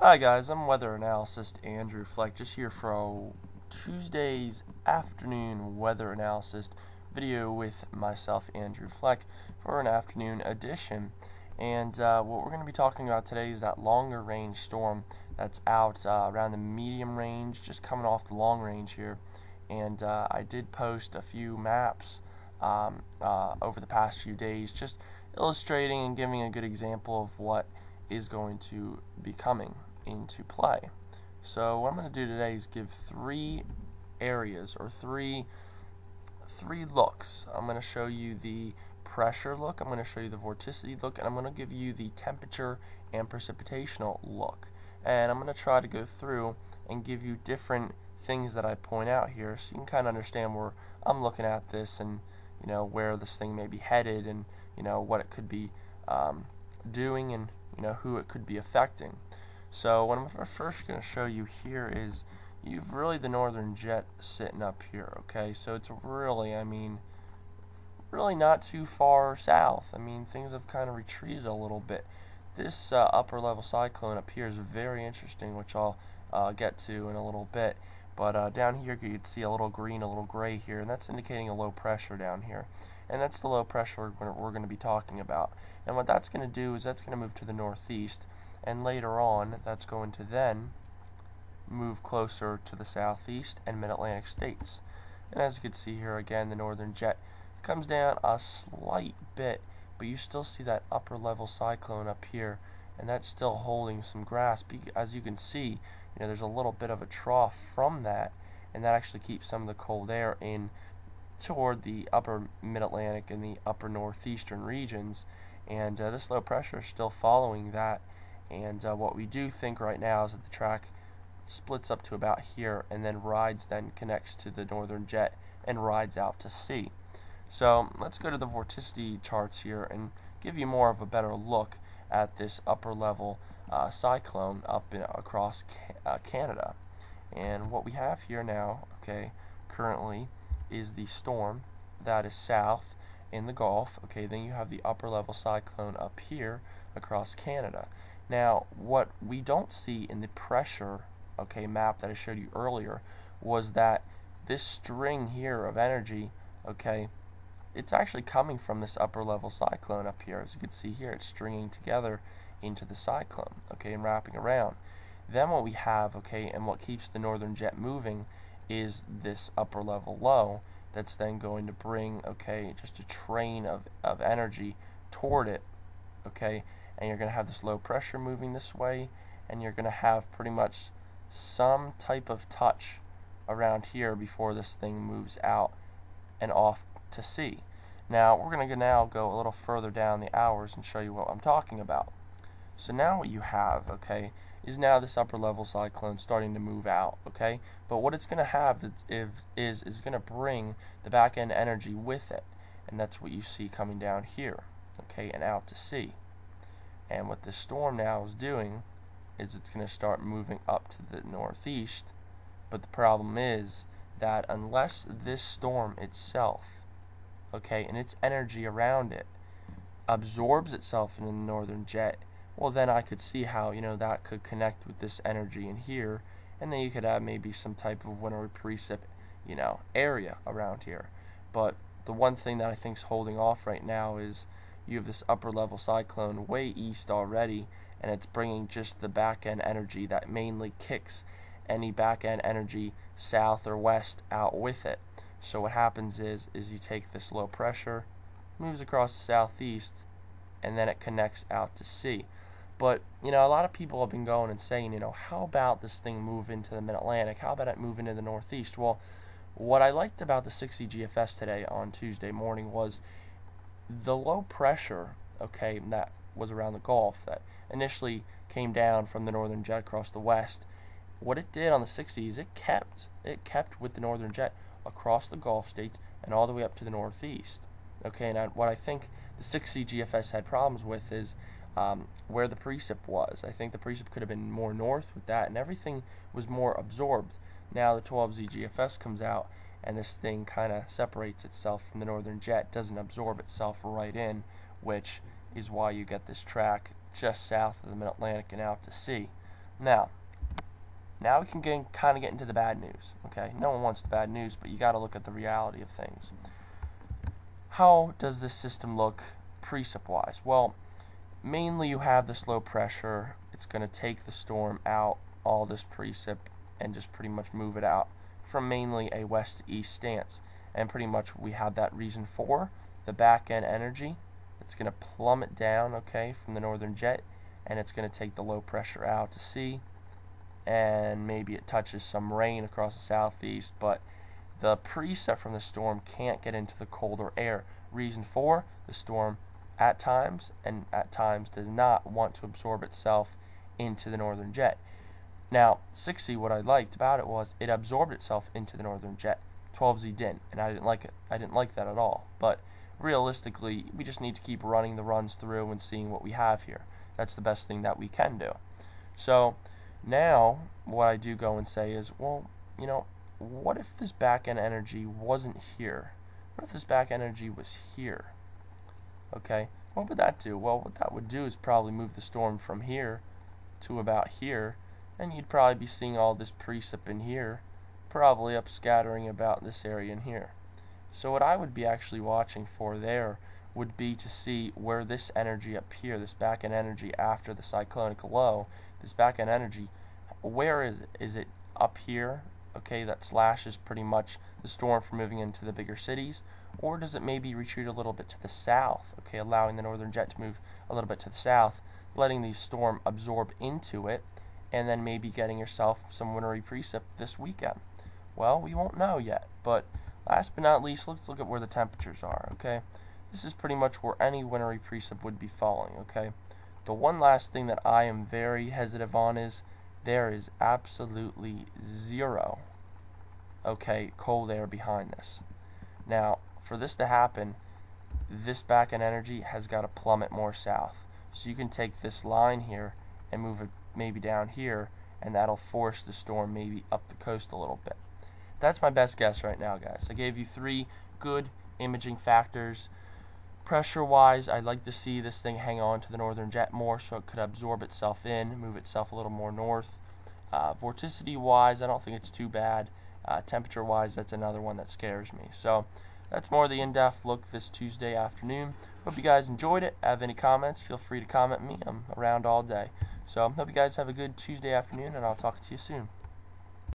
Hi guys, I'm weather analyst Andrew Fleck, just here for Tuesday's afternoon weather analysis video with myself, Andrew Fleck, for an afternoon edition. And what we're going to be talking about today is that longer range storm that's out around the medium range, just coming off the long range here. And I did post a few maps over the past few days, just illustrating and giving a good example of what is going to be coming into play. So what I'm going to do today is give three areas or three looks. I'm going to show you the pressure look, I'm going to show you the vorticity look, and I'm going to give you the temperature and precipitational look. And I'm going to try to go through and give you different things that I point out here so you can kind of understand where I'm looking at this and where this thing may be headed and what it could be doing and who it could be affecting. So what I'm first going to show you here is you've really the northern jet sitting up here, okay? So it's really, really not too far south. Things have kind of retreated a little bit. This upper level cyclone up here is very interesting, which I'll get to in a little bit. But down here you can see a little green, a little gray here, and that's indicating a low pressure down here. And that's the low pressure we're going to be talking about. And what that's going to do is that's going to move to the northeast, and later on that's going to then move closer to the southeast and mid-Atlantic states. And as you can see here again, the northern jet comes down a slight bit, but you still see that upper level cyclone up here, and that's still holding some grasp. As you can see, there's a little bit of a trough from that, and that actually keeps some of the cold air in toward the upper mid-Atlantic and the upper northeastern regions. And this low pressure is still following that. And what we do think right now is that the track splits up to about here and then connects to the northern jet and rides out to sea. So let's go to the vorticity charts here and give you more of a better look at this upper level cyclone up across Canada. And what we have here now, currently is the storm that is south in the Gulf. Then you have the upper level cyclone up here across Canada. Now what we don't see in the pressure map that I showed you earlier was that this string here of energy, it's actually coming from this upper level cyclone up here. As you can see here, it's stringing together into the cyclone, and wrapping around. Then what we have, and what keeps the northern jet moving is this upper level low that's then going to bring, just a train of energy toward it, and you're going to have this low pressure moving this way, and you're going to have pretty much some type of touch around here before this thing moves out and off to sea. Now we're going to now go a little further down the hours and show you what I'm talking about. So now what you have, is now this upper level cyclone starting to move out, but what it's going to have is going to bring the back end energy with it, and that's what you see coming down here, and out to sea. And what this storm now is doing is it's going to start moving up to the northeast, but the problem is that unless this storm itself, and its energy around it absorbs itself in the northern jet, well then I could see how that could connect with this energy in here, and then you could have maybe some type of winter precip area around here. But the one thing that I think is holding off right now is you have this upper level cyclone way east already, and it's bringing just the back end energy that mainly kicks any back end energy south or west out with it. So what happens is you take this low pressure, moves across the southeast, and then it connects out to sea. But a lot of people have been going and saying, how about this thing move into the mid-Atlantic? How about it move into the northeast? Well, what I liked about the 60 GFS today on Tuesday morning was the low pressure, that was around the Gulf that initially came down from the northern jet across the west. What it did on the 60s, it kept with the northern jet across the Gulf states and all the way up to the northeast. Now what I think the 60 GFS had problems with is where the precip was. I think the precip could have been more north with that, and everything was more absorbed. Now the 12Z GFS comes out, and this thing kind of separates itself from the northern jet, doesn't absorb itself right in, which is why you get this track just south of the mid-Atlantic and out to sea. Now we can kind of get into the bad news. Okay, no one wants the bad news, but you got to look at the reality of things. How does this system look precip-wise? Well, mainly you have this low pressure. It's going to take the storm out, all this precip, and just pretty much move it out from mainly a west-east stance. And pretty much we have that reason for the back end energy. It's going to plummet down, okay, from the northern jet, and it's going to take the low pressure out to sea, and maybe it touches some rain across the southeast, but the precip from the storm can't get into the colder air. Reason for the storm at times does not want to absorb itself into the northern jet. Now 6Z, what I liked about it was it absorbed itself into the northern jet. 12Z didn't, and I didn't like it. I didn't like that at all. But realistically, we just need to keep running the runs through and seeing what we have here. That's the best thing that we can do. So now what I do go and say is, well, you know, what if this back end energy wasn't here? What if this back end energy was here? Okay, what would that do? Well, what that would do is probably move the storm from here to about here, and you'd probably be seeing all this precip in here, probably upscattering about this area in here. So what I would be actually watching for there would be to see where this energy up here, this back end energy after the cyclonic low, this back end energy, where is it? Is it up here? Okay, that slash is pretty much the storm from moving into the bigger cities, or does it maybe retreat a little bit to the south, okay, allowing the northern jet to move a little bit to the south, letting the storm absorb into it, and then maybe getting yourself some wintry precip this weekend? Well, we won't know yet, but last but not least, let's look at where the temperatures are, okay? This is pretty much where any wintry precip would be falling, okay? The one last thing that I am very hesitant on is there is absolutely zero, okay, cold air behind this. Now, for this to happen, this back end energy has got to plummet more south. So you can take this line here and move it maybe down here, and that'll force the storm maybe up the coast a little bit. That's my best guess right now, guys. I gave you 3 good imaging factors. Pressure-wise, I'd like to see this thing hang on to the northern jet more so it could absorb itself in, move itself a little more north. Vorticity-wise, I don't think it's too bad. Temperature-wise, that's another one that scares me. So that's more the in-depth look this Tuesday afternoon. Hope you guys enjoyed it. Have any comments, feel free to comment me. I'm around all day. So hope you guys have a good Tuesday afternoon, and I'll talk to you soon.